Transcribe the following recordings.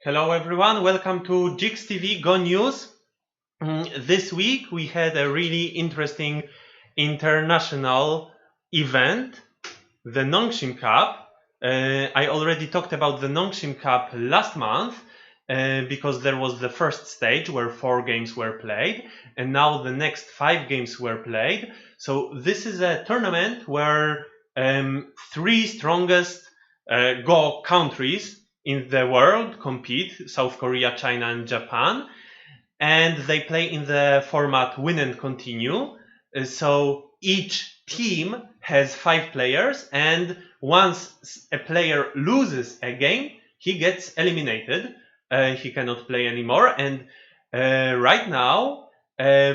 Hello everyone, welcome to JIGS TV Go News. This week we had a really interesting international event, the Nongshim Cup. I already talked about the Nongshim Cup last month because there was the first stage where 4 games were played, and now the next 5 games were played. So this is a tournament where 3 strongest Go countries in the world compete: South Korea, China, and Japan. And they play in the format win and continue. So each team has 5 players, and once a player loses a game, he gets eliminated. He cannot play anymore. And right now,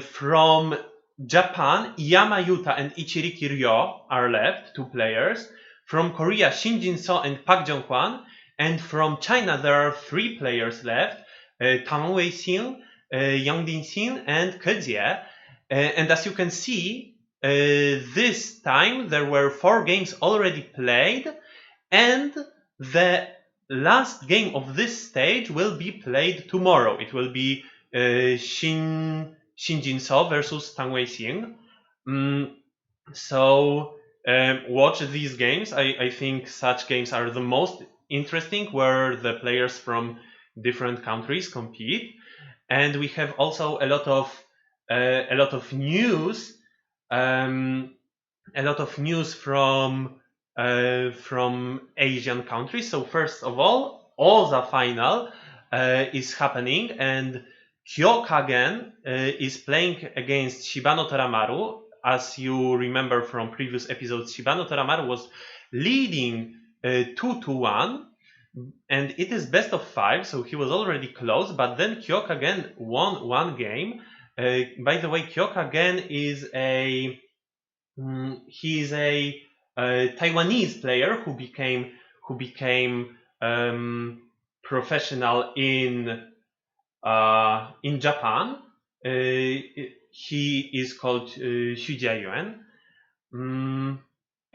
from Japan, Yama Yuta and Ichiriki Ryo are left, 2 players. From Korea, Shin Jin-so and Park Jong-kwan. And from China, there are 3 players left: Tang Wei-xin, Yang Din-xin, and Ke Jie. And as you can see, this time there were 4 games already played, and the last game of this stage will be played tomorrow. It will be Shin Jin-so versus Tang Wei-xin. So watch these games. I think such games are the most interesting, where the players from different countries compete. And we have also a lot of news, from Asian countries. So first of all, OSA final is happening, and Kagen is playing against Shibano Teramaru. As you remember from previous episodes, Shibano Teramaru was leading 2-1, and it is best of 5, so he was already close. But then Kagen won 1 game. By the way, Kagen is a Taiwanese player who became professional in Japan. He is called Fujisawa.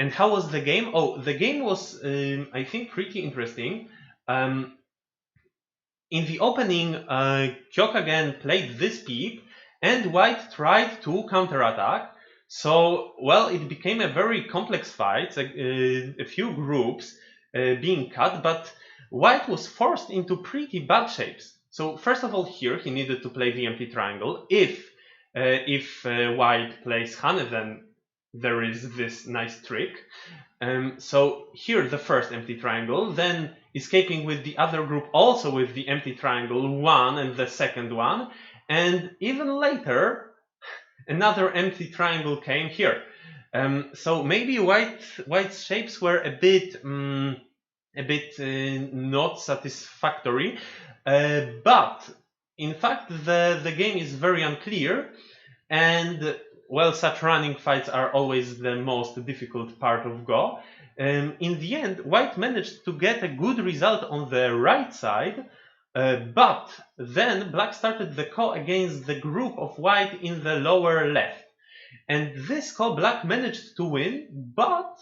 And how was the game? Oh, the game was, I think, pretty interesting. In the opening, Kagen played this peep, and White tried to counterattack. So, well, it became a very complex fight, a few groups being cut, but White was forced into pretty bad shapes. So, first of all, here he needed to play the empty triangle. If White plays Hane, then there is this nice trick. So here the first empty triangle, then escaping with the other group also with the empty triangle 1 and the second one, and even later another empty triangle came here. So maybe White's shapes were a bit not satisfactory, but in fact the game is very unclear, and well, such running fights are always the most difficult part of Go. In the end, White managed to get a good result on the right side, but then Black started the ko against the group of White in the lower left. And this ko Black managed to win, but,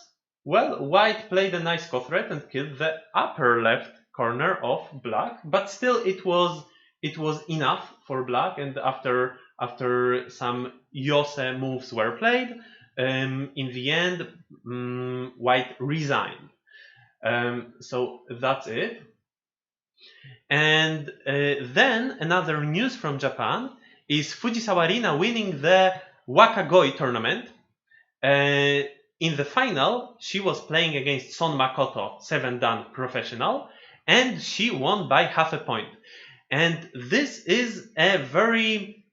well, White played a nice ko threat and killed the upper left corner of Black, but still it was enough for Black, and after some Yose moves were played, in the end, White resigned. So that's it. And then another news from Japan is Fujisawa Rina winning the Wakagoi tournament. In the final, she was playing against Son Makoto, 7-dan professional, and she won by half a point. And this is a very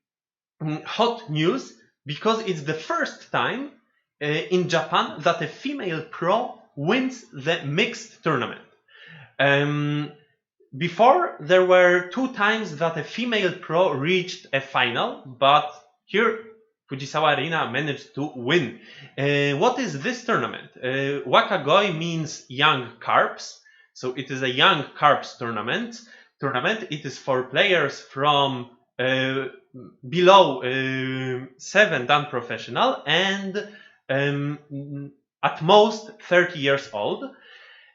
hot news, because it's the first time in Japan that a female pro wins the mixed tournament. Before, there were 2 times that a female pro reached a final, but here Fujisawa Rina managed to win. What is this tournament? Wakagoi means young carps, so it is a young carps tournament. It is for players from below 7-dan professional and at most 30 years old.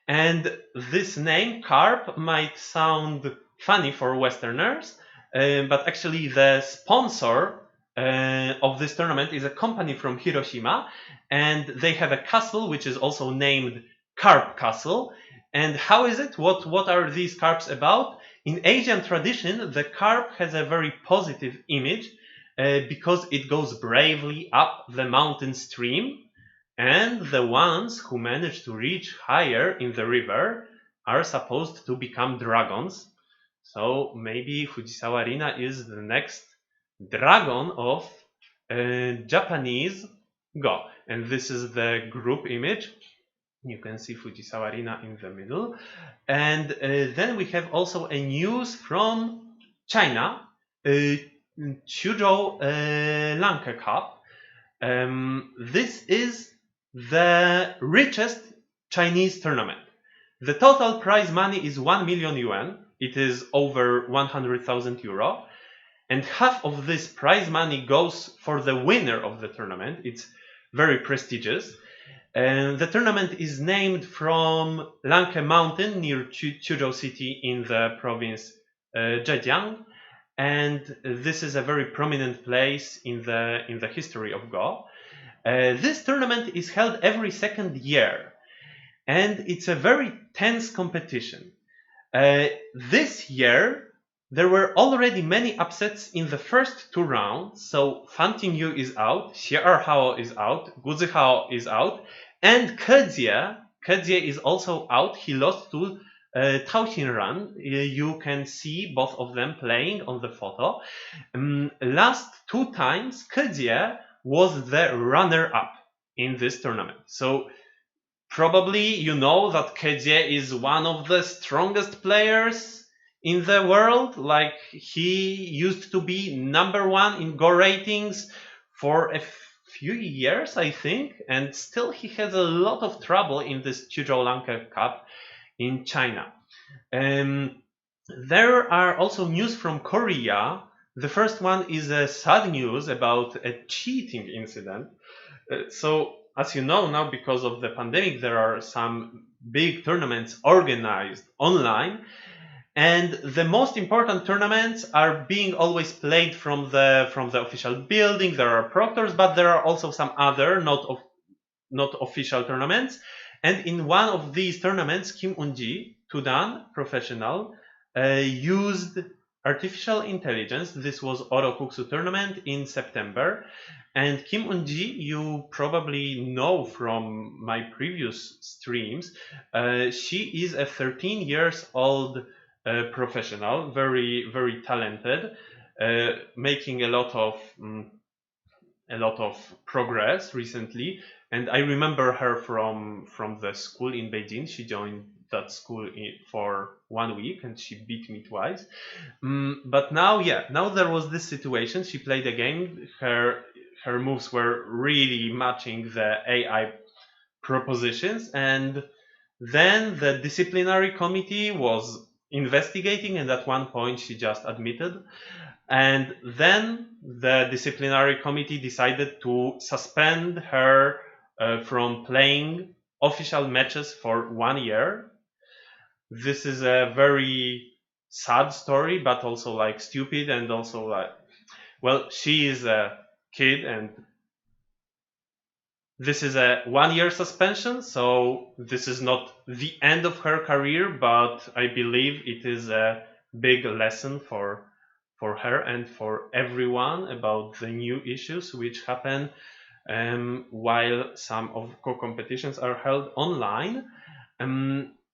And this name, carp, might sound funny for Westerners, but actually the sponsor of this tournament is a company from Hiroshima, and they have a castle which is also named Carp Castle. And how is it? What are these carps about? In Asian tradition, the carp has a very positive image because it goes bravely up the mountain stream, and the ones who manage to reach higher in the river are supposed to become dragons. So maybe Fujisawa Rina is the next dragon of Japanese Go. And this is the group image. You can see Fujisawa Rina in the middle. And then we have also a news from China, Chuzhou Lanka Cup. This is the richest Chinese tournament. The total prize money is 1 million yuan. It is over 100,000 euro. And half of this prize money goes for the winner of the tournament. It's very prestigious. The tournament is named from Lanke Mountain near Chuzhou City in the province Zhejiang, and this is a very prominent place in the history of Go. This tournament is held every second year, and it's a very tense competition. This year there were already many upsets in the first two rounds, so Fan Tingyu is out, Xie Erhao is out, Gu Zihao is out, and Kedzie is also out. He lost to Tao Xinran. You can see both of them playing on the photo. Last two times, Kedzie was the runner-up in this tournament. So probably you know that Kedzie is one of the strongest players in the world. Like, he used to be #1 in Go ratings for a few years, I think, and still he has a lot of trouble in this Chuzhou Lanka Cup in China. There are also news from Korea. The first one is a sad news about a cheating incident. So, as you know now, because of the pandemic, there are some big tournaments organized online. And the most important tournaments are being always played from the official building. There are proctors, but there are also some other not official tournaments. And in one of these tournaments, Kim Un-ji, Tudan professional, used artificial intelligence. This was Orokuksu tournament in September. And Kim Un-ji, you probably know from my previous streams, she is a 13 years old professional, very, very talented, making a lot of progress recently. And I remember her from the school in Beijing. She joined that school for 1 week, and she beat me twice. But now there was this situation. She played a game. Her moves were really matching the AI propositions, and then the disciplinary committee was investigating, and at one point she just admitted. And then the disciplinary committee decided to suspend her from playing official matches for 1 year. This is a very sad story, but also like stupid, and also like, well, she is a kid, and this is a 1 year suspension, so this is not the end of her career, but I believe it is a big lesson for her and for everyone about the new issues which happen while some of co-competitions are held online.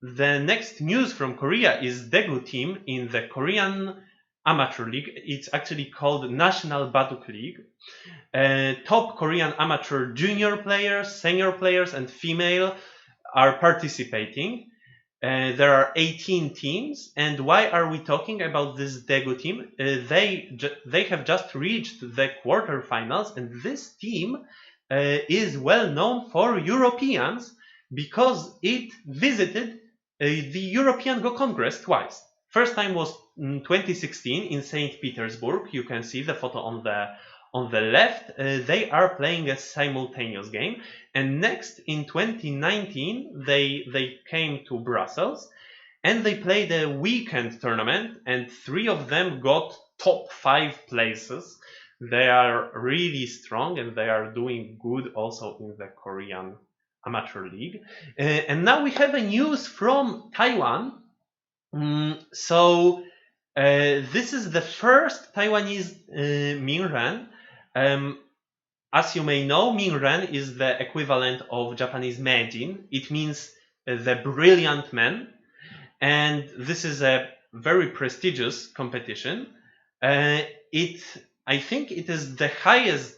The next news from Korea is Daegu team in the Korean Amateur League. It's actually called National Baduk League. Top Korean amateur junior players, senior players, and female are participating. There are 18 teams. And why are we talking about this Daegu team? They have just reached the quarterfinals, and this team is well known for Europeans because it visited the European Go Congress twice. First time was in 2016 in St. Petersburg. You can see the photo on the left. They are playing a simultaneous game. And next, in 2019, they came to Brussels. and they played a weekend tournament, and 3 of them got top 5 places. They are really strong, and they are doing good also in the Korean amateur league. And now we have a news from Taiwan. This is the first Taiwanese Mingren. As you may know, Mingren is the equivalent of Japanese Meijin. It means the brilliant man, and this is a very prestigious competition. I think it is the highest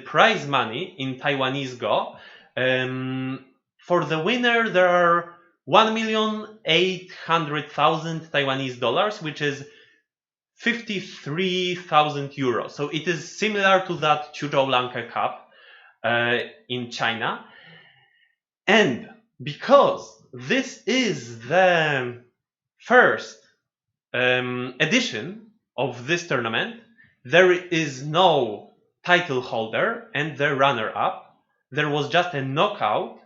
prize money in Taiwanese Go. For the winner, there are 1,800,000 Taiwanese dollars, which is 53,000 euros. So it is similar to that Fujisawa Cup in China. And because this is the first edition of this tournament, there is no title holder and the runner-up. There was just a knockout,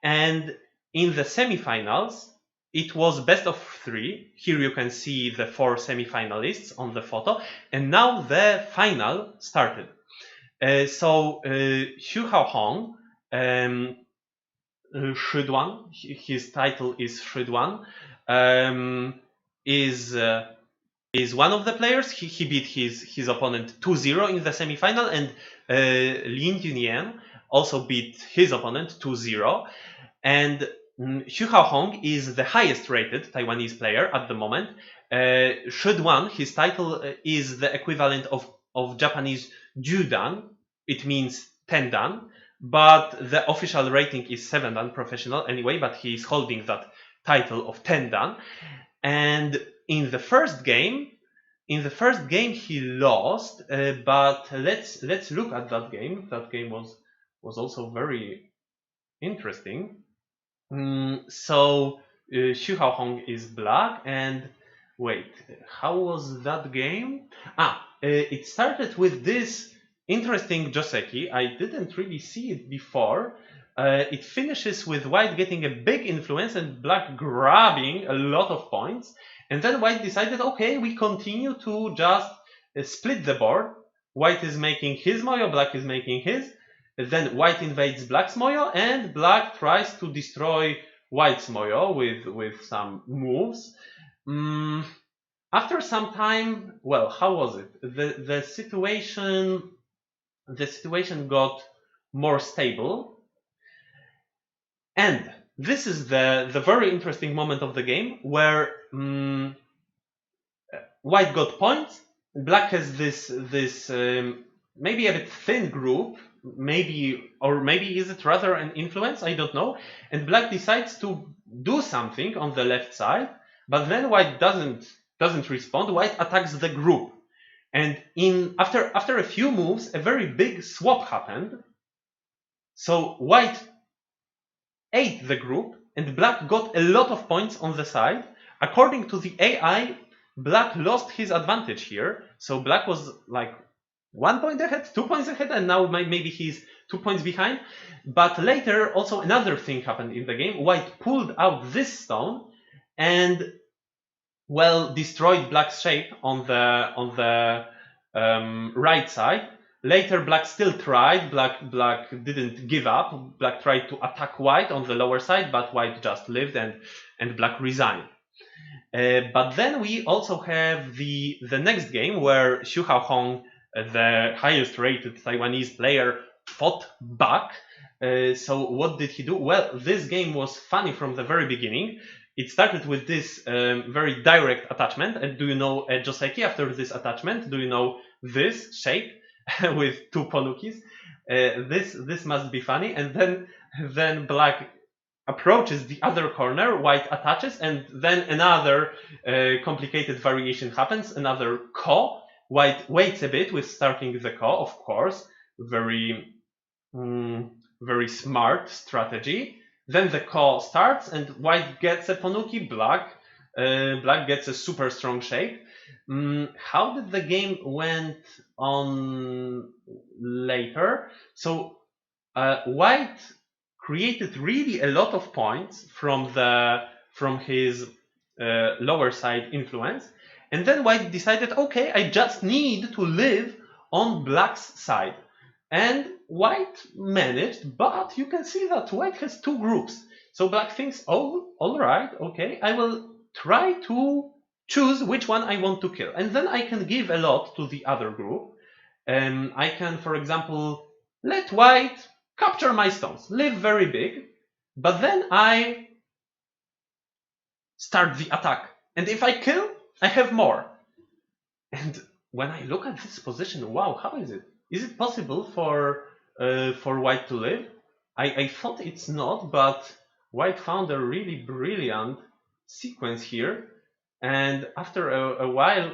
and in the semifinals, it was best of 3. Here you can see the 4 semifinalists on the photo, and now the final started. Xu Haohong, Shiduan, his title is Shiduan, is one of the players. He beat his opponent 2-0 in the semifinal, and Lin Junyan also beat his opponent 2-0. And Xu Haohong is the highest rated Taiwanese player at the moment. Shiduan, his title is the equivalent of Japanese Judan. It means 10 dan, but the official rating is 7 dan professional anyway, but he is holding that title of 10 dan. And in the first game he lost, but let's look at that game. That game was also very interesting. Xu Haohong is black, and wait, how was that game? It started with this interesting joseki. I didn't really see it before. It finishes with white getting a big influence and black grabbing a lot of points. And then white decided, okay, we continue to just split the board. White is making his moyo, black is making his. Then white invades black's moyo, and black tries to destroy white's moyo with some moves. After some time, well, how was it? The situation got more stable, and this is the very interesting moment of the game where white got points. Black has this maybe a bit thin group, maybe is it rather an influence? I don't know. And black decides to do something on the left side, but then white doesn't respond. White attacks the group, and after a few moves, a very big swap happened. So white ate the group, and black got a lot of points on the side. According to the AI, black lost his advantage here. So black was like 1 point ahead, 2 points ahead, and now maybe he's 2 points behind. But later, also another thing happened in the game. White pulled out this stone and, well, destroyed black's shape on the right side. Later, black still tried. Black didn't give up. Black tried to attack white on the lower side, but white just lived, and black resigned. But then we also have the next game where Xu Haohong, the highest rated Taiwanese player, fought back. So what did he do? Well, this game was funny from the very beginning. It started with this very direct attachment. And do you know a joseki after this attachment? Do you know this shape with 2 ponukis? This must be funny. And then black approaches the other corner, white attaches, and then another complicated variation happens, another ko. White waits a bit with starting the ko, of course, very smart strategy. Then the ko starts, and white gets a ponuki, black gets a super strong shape. How did the game went on later? So white created really a lot of points from his lower side influence. And then white decided, okay, I just need to live on black's side. And white managed, but you can see that white has two groups. So black thinks, oh, all right, okay, I will try to choose which one I want to kill. And then I can give a lot to the other group. I can, for example, let white capture my stones, live very big, but then I start the attack. And if I kill, I have more. And when I look at this position, wow, how is it? Is it possible for white to live? I thought it's not, but white found a really brilliant sequence here. And after a while,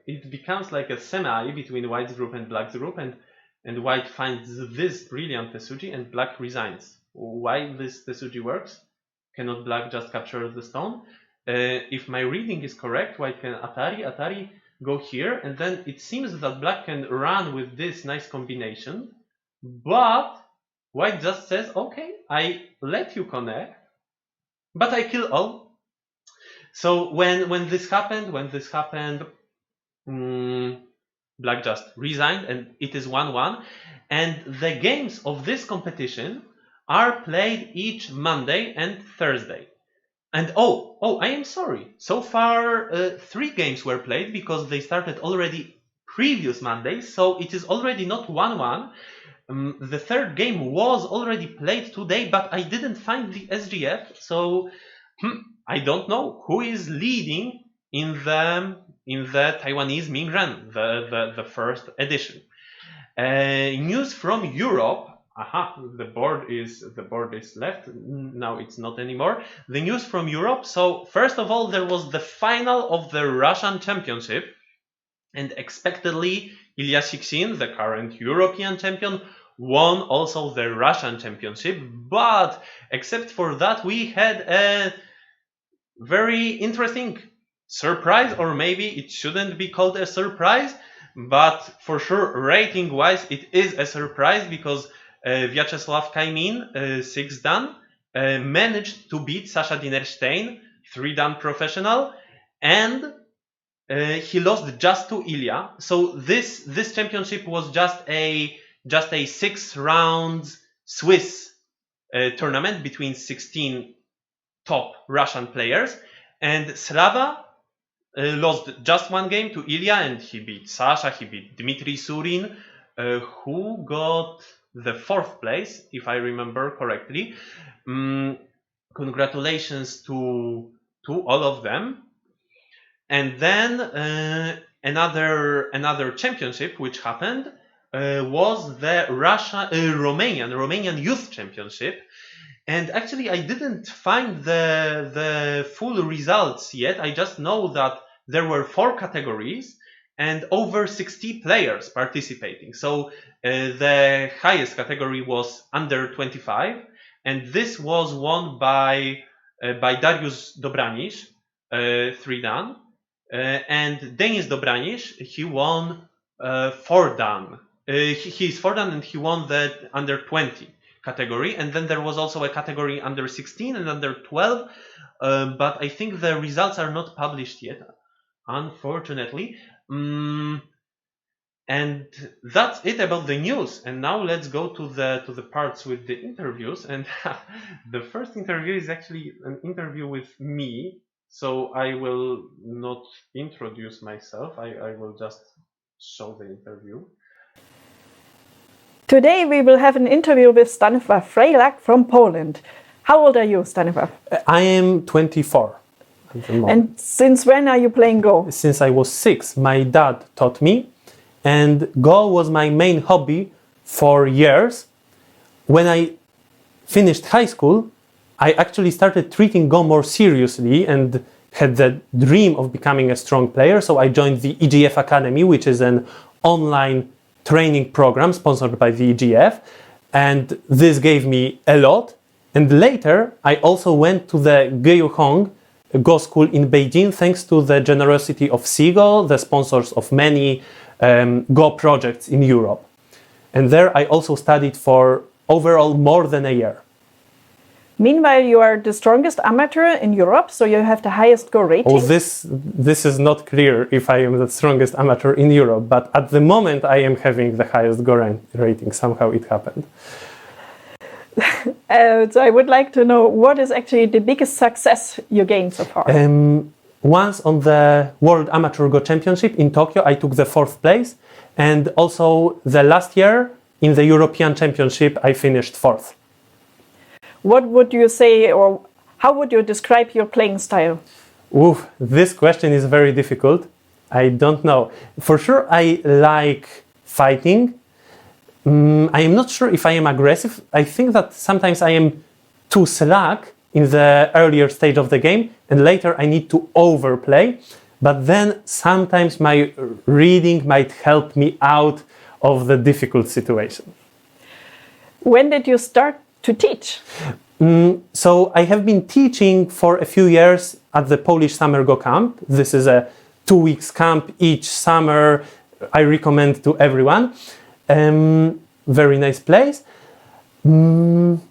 it becomes like a semi between white's group and black's group, and white finds this brilliant Tesuji, and black resigns. Why this Tesuji works? Cannot black just capture the stone? If my reading is correct, white can Atari, go here, and then it seems that black can run with this nice combination, but white just says, okay, I let you connect, but I kill all. So when this happened, black just resigned, and it is 1-1. And the games of this competition are played each Monday and Thursday. And I am sorry. So far, 3 games were played because they started already previous Monday. So it is already not 1-1. The third game was already played today, but I didn't find the SGF. So I don't know who is leading in the Taiwanese Mingren, the first edition. News from Europe. The board is left. Now it's not anymore. The news from Europe. So first of all, there was the final of the Russian Championship, and expectedly Ilya Siksin, the current European champion, won also the Russian Championship. But except for that, we had a very interesting surprise, or maybe it shouldn't be called a surprise, but for sure rating wise it is a surprise, because Vyacheslav Kaimin, 6th dan, managed to beat Sasha Dinerstein, 3 dan professional, and he lost just to Ilya. So this championship was just a 6 rounds Swiss tournament between 16 top Russian players, and Slava lost just 1 game to Ilya, and he beat Sasha, he beat Dmitry Surin, who got the 4th place, if I remember correctly. Congratulations to all of them. And then another championship which happened was the Romanian Youth Championship. And actually, I didn't find the full results yet. I just know that there were 4 categories and over 60 players participating. So the highest category was under 25, and this was won by Dariusz Debranis, 3 dan, and Denis Debranis, he won 4 dan. He's 4 dan, and he won the under 20 category. And then there was also a category under 16 and under 12, but I think the results are not published yet, unfortunately. And that's it about the news. And now let's go to the parts with the interviews. And the first interview is actually an interview with me, so I will not introduce myself. I will just show the interview. Today we will have an interview with Stanisław Frejlak from Poland. How old are you, Stanisław? I am 24. And since when are you playing Go? Since I was 6. My dad taught me, and Go was my main hobby for years. When I finished high school, I actually started treating Go more seriously and had the dream of becoming a strong player. So I joined the EGF Academy, which is an online training program sponsored by the EGF, and this gave me a lot. And later I also went to the Geohong Go School in Beijing, thanks to the generosity of Seagull, the sponsors of many Go projects in Europe. And there I also studied for overall more than a year. Meanwhile, you are the strongest amateur in Europe, so you have the highest Go rating. Oh, this is not clear if I am the strongest amateur in Europe, but at the moment I am having the highest Go rating. Somehow it happened. So I would like to know what is actually the biggest success you gained so far? Once on the World Amateur Go Championship in Tokyo, I took the 4th place, and also the last year in the European Championship, I finished 4th. What would you say, or how would you describe your playing style? Oof, this question is very difficult. I don't know. For sure, I like fighting. I am not sure if I am aggressive. I think that sometimes I am too slack in the earlier stage of the game, and later I need to overplay. But then sometimes my reading might help me out of the difficult situation. When did you start to teach? So I have been teaching for a few years at the Polish Summer Go Camp. This is a 2 weeks camp each summer. I recommend to everyone. Very nice place. And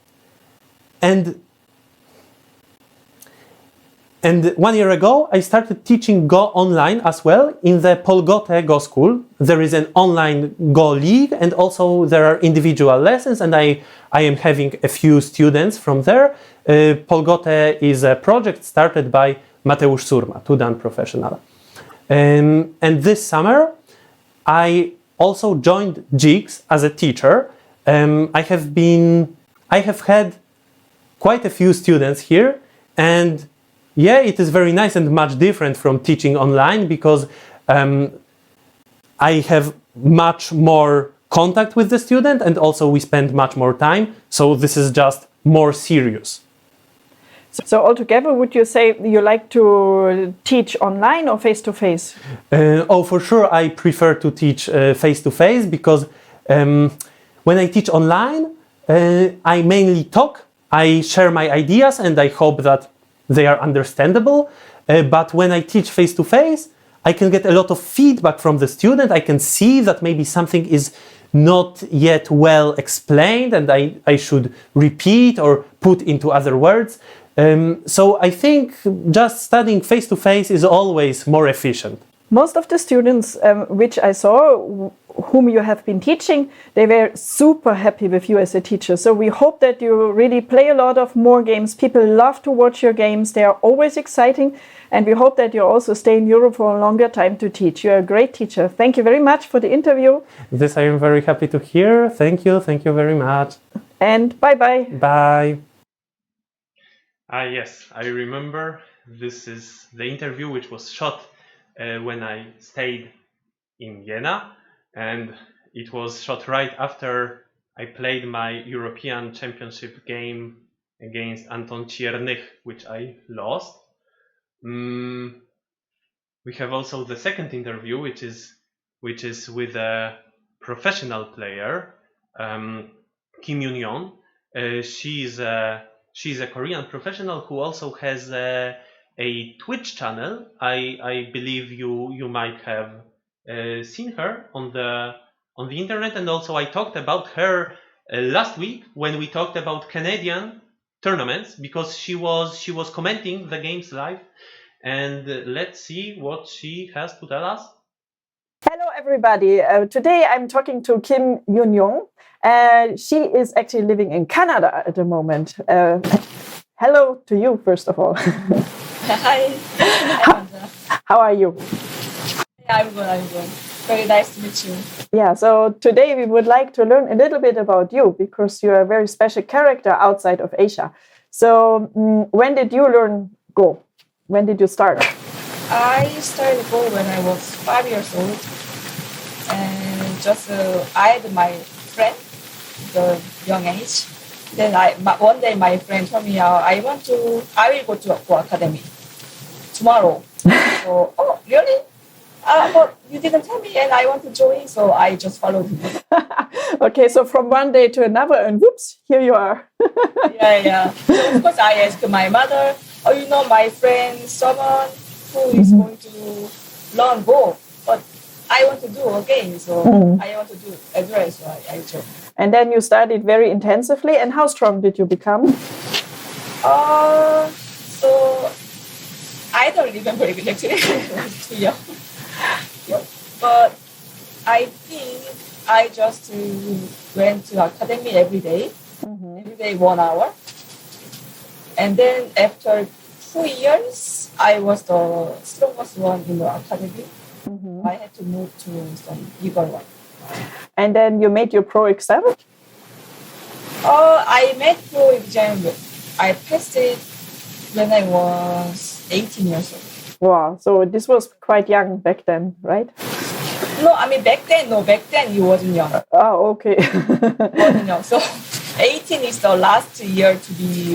1 year ago, I started teaching Go online as well in the Polgote Go School. There is an online Go league, and also there are individual lessons, and I am having a few students from there. Polgote is a project started by Mateusz Surma, Tudan professional. And this summer, I also joined JIGS as a teacher. I have had quite a few students here, and yeah, it is very nice and much different from teaching online because I have much more contact with the student, and also we spend much more time. So this is just more serious. So altogether, would you say you like to teach online or face-to-face? Oh, for sure, I prefer to teach face-to-face because when I teach online, I mainly talk, I share my ideas, and I hope that they are understandable. But when I teach face-to-face, I can get a lot of feedback from the student. I can see that maybe something is not yet well explained and I should repeat or put into other words. So I think just studying face-to-face is always more efficient. Most of the students which I saw, whom you have been teaching, they were super happy with you as a teacher. So we hope that you really play a lot of more games. People love to watch your games. They are always exciting. And we hope that you also stay in Europe for a longer time to teach. You're a great teacher. Thank you very much for the interview. This I am very happy to hear. Thank you. Thank you very much. And bye-bye. Bye. Yes, I remember. This is the interview which was shot when I stayed in Jena, and it was shot right after I played my European Championship game against Anton Ciernych, which I lost. We have also the second interview, which is with a professional player, Kim Yoon-yeon. She's a Korean professional who also has a Twitch channel. I believe you might have seen her on the internet, and also I talked about her last week when we talked about Canadian tournaments, because she was commenting the games live. And let's see what she has to tell us. Hello everybody. Today I'm talking to Kim Yoon-yeon. She is actually living in Canada at the moment. Hello to you, first of all. Hi. How are you? Yeah, I'm good. Very nice to meet you. Yeah, so today we would like to learn a little bit about you, because you're a very special character outside of Asia. So when did you learn Go? When did you start? I started Go when I was 5 years old. And just I had my friend, the young age. Then one day my friend told me, I will go to Go Academy tomorrow. So, oh, really? But you didn't tell me, and I want to join, so I just followed him. Okay, so from one day to another, and whoops, here you are. Yeah. So of course, I asked my mother, my friend, someone who is going to learn Go, but I want to do again, so I want to do as well, so I joined. And then you studied very intensively, and how strong did you become? So I don't remember exactly. I was too young. Yeah. But I think I just went to academy every day, 1 hour. And then after 2 years, I was the strongest one in the academy. I had to move to some bigger one. And then you made your pro exam? I made pro exam. I passed it when I was 18 years old. Wow, so this was quite young back then, right? No, I mean back then you wasn't young. Oh, okay. Wasn't young. So 18 is the last year to be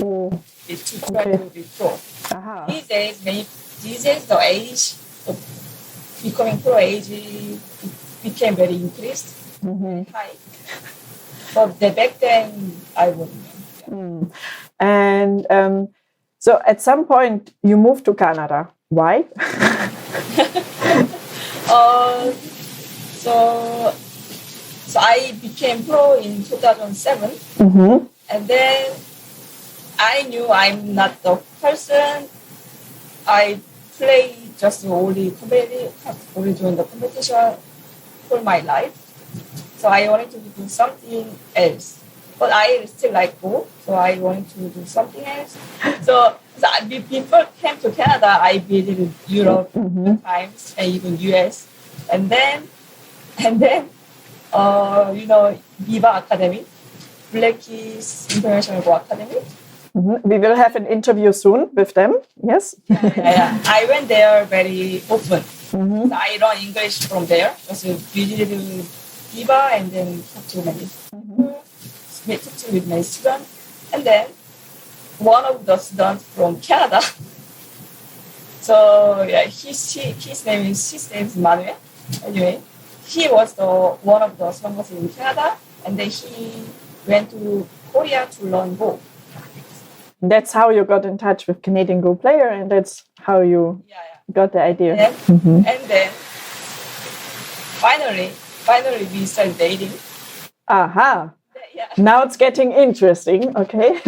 to try to be pro. Aha. These days the age of becoming pro age became very increased, very high. But back then I wasn't young. And so at some point you moved to Canada. Why? So I became pro in 2007, and then I knew I'm not the person. I play just only join the competition for my life. So I wanted to do something else. But I still like Go, so I wanted to do something else. So before I came to Canada, I visited Europe times and even US. And then Viva Academy, Blackie's International Go Academy. We will have an interview soon with them, yes? Yeah. I went there very often. So I learned English from there. Just visited Viva and then talked to many talked with my students. And then one of the students from Canada. So yeah, his name is Manuel. Anyway, he was one of the strongest in Canada, and then he went to Korea to learn Go. That's how you got in touch with Canadian Go player, and that's how you got the idea. And then finally we started dating. Aha. Yeah. Now it's getting interesting, okay?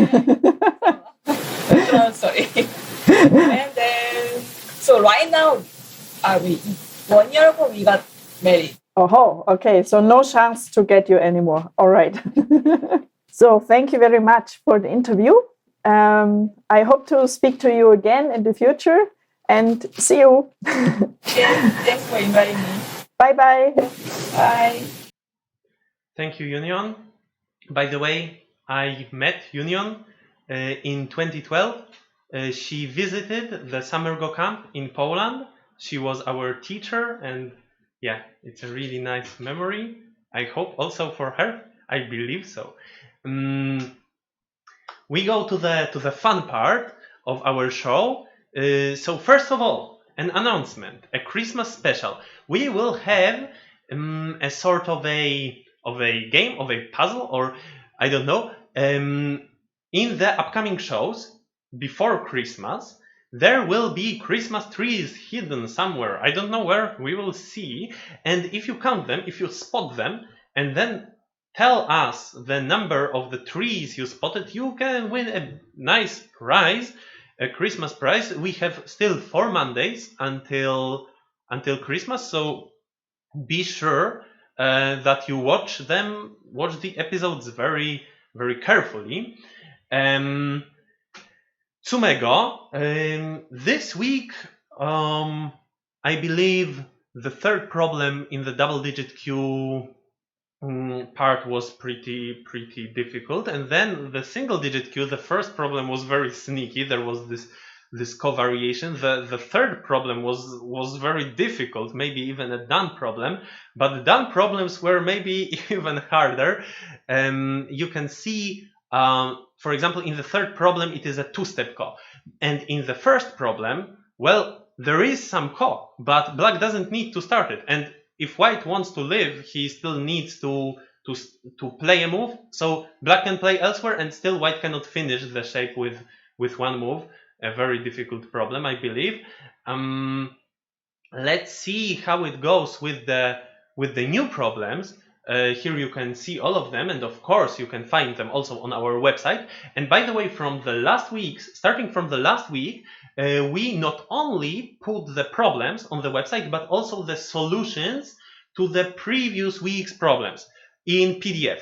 Sorry. And then, so right now, 1 year ago we got married. Oh, okay. So no chance to get you anymore. All right. So thank you very much for the interview. I hope to speak to you again in the future, and see you. Yes, thanks for inviting me. Bye-bye. Bye. Thank you, Union. By the way, I met Union in 2012. She visited the Summer Go Camp in Poland. She was our teacher, and yeah, it's a really nice memory. I hope also for her. I believe so. We go to the fun part of our show. So first of all, an announcement, a Christmas special. We will have a sort of a game, of a puzzle, or I don't know. In the upcoming shows before Christmas, there will be Christmas trees hidden somewhere. I don't know where. We will see. And if you count them, if you spot them, and then tell us the number of the trees you spotted, you can win a nice prize, a Christmas prize. We have still 4 Mondays until Christmas, so be sure that you watch the episodes very, very carefully. Tsumego, this week, I believe the third problem in the double-digit Q part was pretty difficult, and then the single-digit Q, the first problem was very sneaky. There was this covariation. The third problem was very difficult, maybe even a done problem, but the done problems were maybe even harder. You can see, for example, in the third problem it is a 2-step ko, and in the first problem, well, there is some ko, but black doesn't need to start it, and if white wants to live, he still needs to play a move, so black can play elsewhere and still white cannot finish the shape with one move. A very difficult problem, I believe. Let's see how it goes with the new problems. Here you can see all of them, and of course you can find them also on our website. And by the way, from the last weeks, starting from the last week, we not only put the problems on the website, but also the solutions to the previous week's problems in PDF.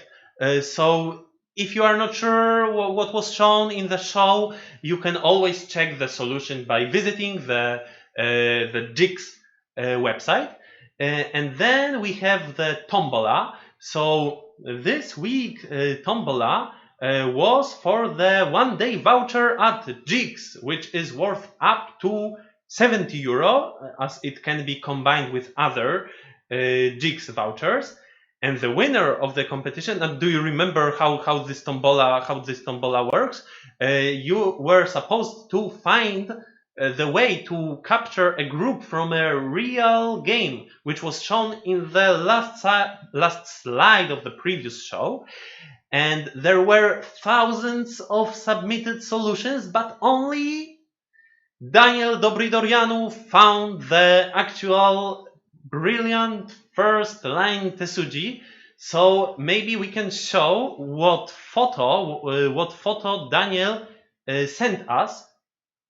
So if you are not sure what was shown in the show, you can always check the solution by visiting the JIGS website. And then we have the tombola. So this week tombola was for the one-day voucher at JIGS, which is worth up to 70 euro, as it can be combined with other JIGS vouchers. And the winner of the competition, and do you remember how this tombola works? You were supposed to find the way to capture a group from a real game, which was shown in the last slide of the previous show. And there were thousands of submitted solutions, but only Daniel Dobridorianu found the actual brilliant first line Tesuji. So maybe we can show what photo Daniel sent us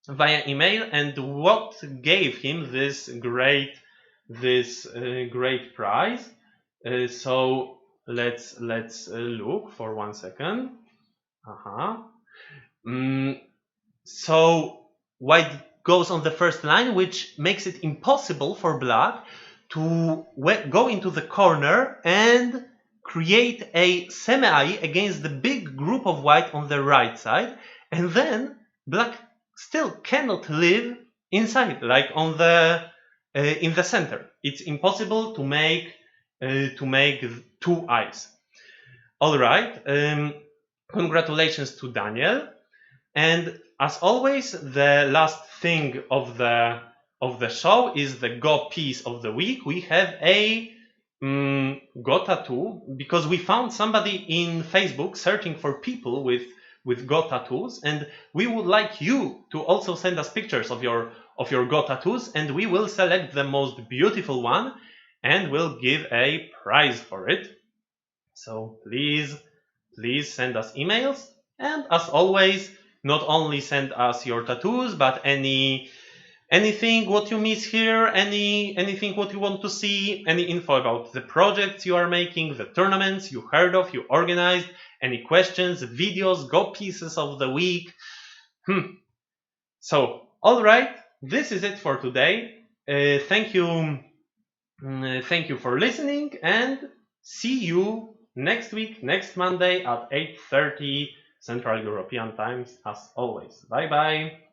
via email and what gave him this great prize. So let's look for 1 second. So white goes on the first line, which makes it impossible for black to go into the corner and create a semi against the big group of white on the right side, and then black still cannot live inside, like on the in the center. It's impossible to make two eyes. All right. Congratulations to Daniel. And as always, the last thing of the show is the Go piece of the week. We have a Go tattoo because we found somebody in Facebook searching for people with Go tattoos, and we would like you to also send us pictures of your Go tattoos, and we will select the most beautiful one and we'll give a prize for it. So please send us emails, and as always, not only send us your tattoos, but anything what you miss here, anything what you want to see, any info about the projects you are making, the tournaments you heard of, you organized, any questions, videos, Go pieces of the week. So, all right, this is it for today. Thank you for listening, and see you next week, next Monday at 8:30 Central European Times, as always. Bye bye.